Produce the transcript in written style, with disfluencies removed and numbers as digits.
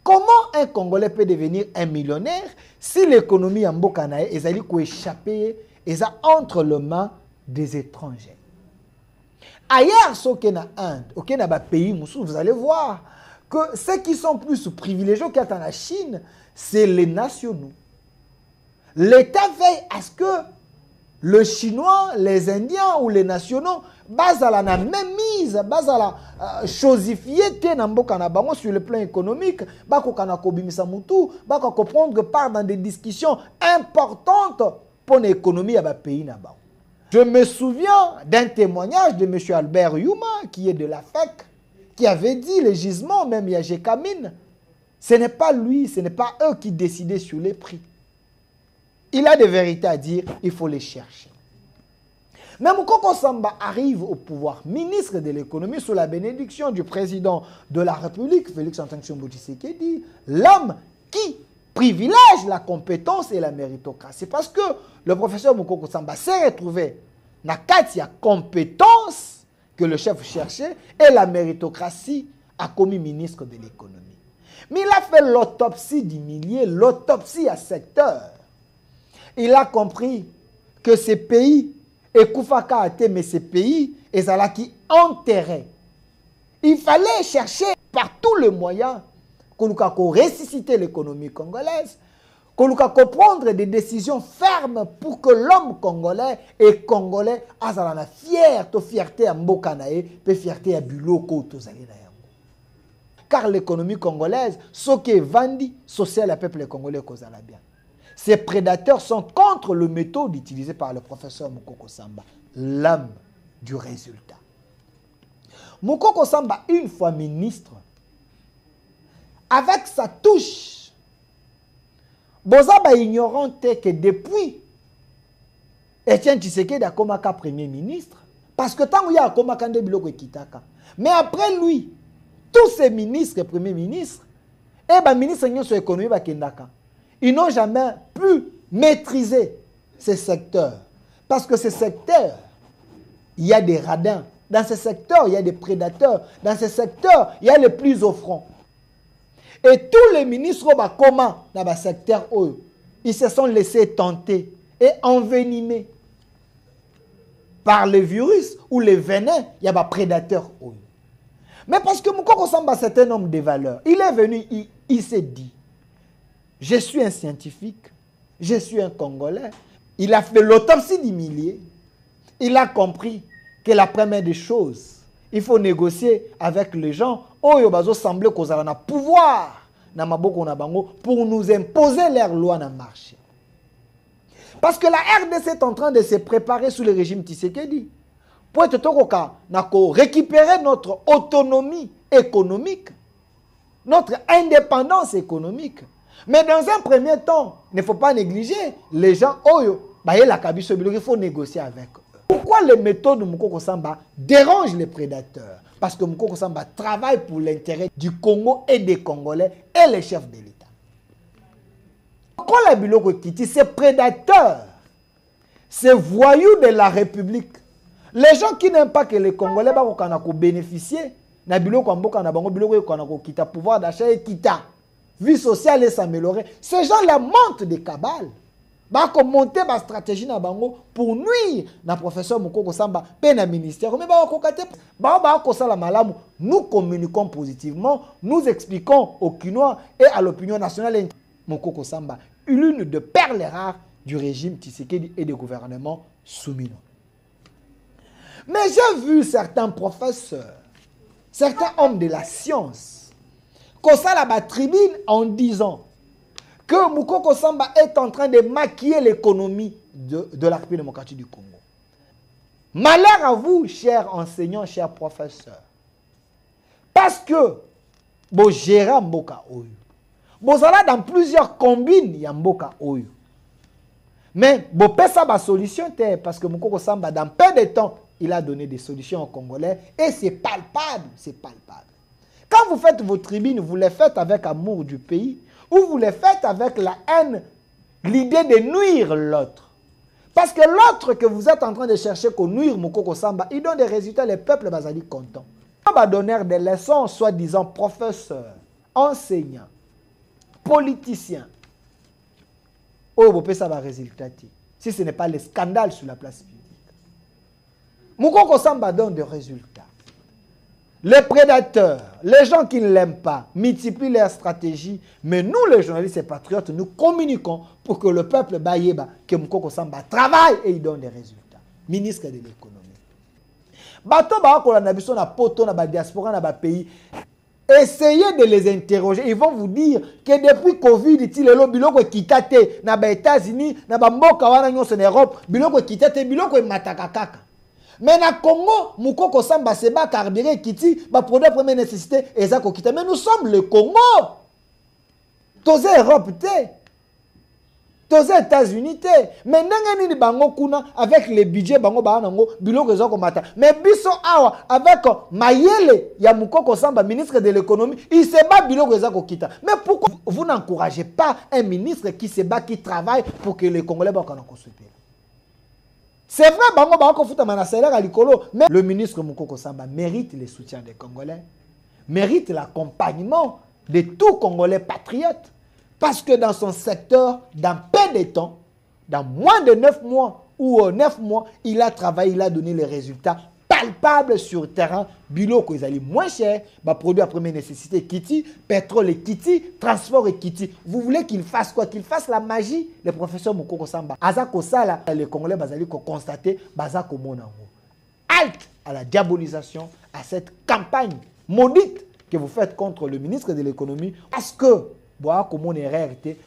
Comment un Congolais peut devenir un millionnaire si l'économie en Mbokanae est allée échapper et ça entre les mains des étrangers? Ailleurs, ce qui est en Inde, au na pays, vous allez voir que ceux qui sont plus privilégiés qu'il y a en Chine, c'est les nationaux. L'État veille à ce que le Chinois, les Indiens ou les nationaux basent à la même mise, basent à la chosifier sur le plan économique, bako prendre part dans des discussions importantes pour l'économie de pays. Je me souviens d'un témoignage de M. Albert Youma, qui est de la FEC, qui avait dit les gisements, même Yagé Kamine, ce n'est pas lui, ce n'est pas eux qui décidaient sur les prix. Il a des vérités à dire, il faut les chercher. Mais Moukoko Samba arrive au pouvoir, ministre de l'économie, sous la bénédiction du président de la République, Félix Antoine Tshisekedi, l'homme qui privilège la compétence et la méritocratie. Parce que le professeur Moukoko Samba s'est retrouvé dans la compétence que le chef cherchait et la méritocratie a commis ministre de l'économie. Mais il a fait l'autopsie du millier, l'autopsie à secteur. Il a compris que ces pays, et Koufaka a été, mais ces pays, et ça là qui enterraient. Il fallait chercher par tous les moyens qu'on ressusciter l'économie congolaise, qu'on prendre des décisions fermes pour que l'homme congolais et congolais aient la fierté à Mbokanae, et fierté à Buloko. Car l'économie congolaise, ce qui est vendu, social à peuple congolais cause à la bien. Ces prédateurs sont contre le méthode utilisé par le professeur Moukoko Samba, l'âme du résultat. Moukoko Samba, une fois ministre, avec sa touche, Bozaba ignorante que depuis Etienne Tshisekedi a comme premier ministre, parce que tant qu'il y a comme biloko kitaka. Mais après lui, tous ces ministres et premiers ministres, et ben ministre de l'économie bakendaka. Ils n'ont jamais pu maîtriser ces secteurs. Parce que ces secteurs, il y a des radins. Dans ces secteurs, il y a des prédateurs. Dans ces secteurs, il y a les plus offrants. Et tous les ministres, comment dans le secteur, ils se sont laissés tenter et envenimer par le virus ou les venins, il y a des prédateurs. Mais parce que Moukoko Samba, c'est un homme de valeur. Il est venu, il s'est dit, je suis un scientifique, je suis un Congolais. Il a fait l'autopsie du millier. Il a compris que la première des choses, il faut négocier avec les gens qui semblent qu'ils ont un pouvoir pour nous imposer leur loi dans le marché. Parce que la RDC est en train de se préparer sous le régime Tshisekedi pour récupérer notre autonomie économique, notre indépendance économique. Mais dans un premier temps, il ne faut pas négliger les gens, il faut négocier avec eux. Pourquoi les méthodes de Moukoko Samba dérangent les prédateurs? Parce que Moukoko Samba travaille pour l'intérêt du Congo et des Congolais et les chefs de l'État. Pourquoi la Biloko Kiti, ces prédateurs, ces voyous de la République, les gens qui n'aiment pas que les Congolais bénéficient, na biloko mboka na bango biloko ko kita pouvoir d'achat et kita vie sociale et s'améliorer. Ces gens-là montent des cabales. Bah monter ma stratégie na bango pour nuire na professeur Moukoko Samba pe na ministère. Mais nous communiquons positivement, nous expliquons aux Kinois et à l'opinion nationale Moukoko Samba, l'une de perles rares du régime Tshisekedi et des gouvernements soumis. Mais j'ai vu certains professeurs, certains hommes de la science, qu'on s'en la tribune en disant que Moukoko Samba est en train de maquiller l'économie de la République démocratique du Congo. Malheur à vous, chers enseignants, chers professeurs. Parce que, vous gérez Mboka Oyo. Vous allez dans plusieurs combines, il y a Mboka Oyo. Mais, vous faites ça, la solution, parce que Moukoko Samba, dans peu de temps, il a donné des solutions aux Congolais. Et c'est palpable, c'est palpable. Quand vous faites vos tribunes, vous les faites avec amour du pays, ou vous les faites avec la haine, l'idée de nuire l'autre. Parce que l'autre que vous êtes en train de chercher qu'on nuire Moukoko Samba, il donne des résultats, les peuples basali contents. On va donner des leçons, soi-disant professeurs, enseignants, politiciens. Oh, vous pouvez savoir résultat. Si ce n'est pas le scandale sur la place publique. Moukoko Samba donne des résultats. Les prédateurs, les gens qui ne l'aiment pas, multiplient leurs stratégies. Mais nous, les journalistes et patriotes, nous communiquons pour que le peuple baïeba, que Moukoko Samba travaille et il donne des résultats. Ministre de l'économie. Bato Bakola Nabiso na poto na ba diaspora na ba pays. Essayez de les interroger. Ils vont vous dire que depuis Covid, il biloko kitate na ba États-Unis, na ba mboka wana nyonso en Europe, biloko kitate, biloko matakakaka. Mais na Congo, Moukoko Samba seba carburé kiti, ba produit première nécessité, ezako kita. Mais nous sommes le Congo. Tous Europe té. Tous États-Unis té. Mais n'engani ni bango kuna avec le budget bango ba nango biloko ezako mata. Mais biso awa avec Mayele ya Moukoko Samba ministre de l'économie, il seba biloko ezako kita. Mais pourquoi vous n'encouragez pas un ministre qui seba qui travaille pour que les Congolais ba kana konsulter? C'est vrai, mais le ministre Moukoko Samba mérite le soutien des Congolais, mérite l'accompagnement de tout Congolais patriotes, parce que dans son secteur, dans peu de temps, dans moins de 9 mois ou 9 mois, il a travaillé, il a donné les résultats palpables sur le terrain. Biloko ils allaient moins cher, produit à première nécessité Kiti, pétrole et Kiti, transport et Kiti. Vous voulez qu'il fasse quoi? Qu'il fasse la magie, le professeur Moukoko Samba. Azako Sala, les Congolais bazali ko constater, bazako monango. Halte à la diabolisation, à cette campagne maudite que vous faites contre le ministre de l'économie, parce que boa comme on est réalité.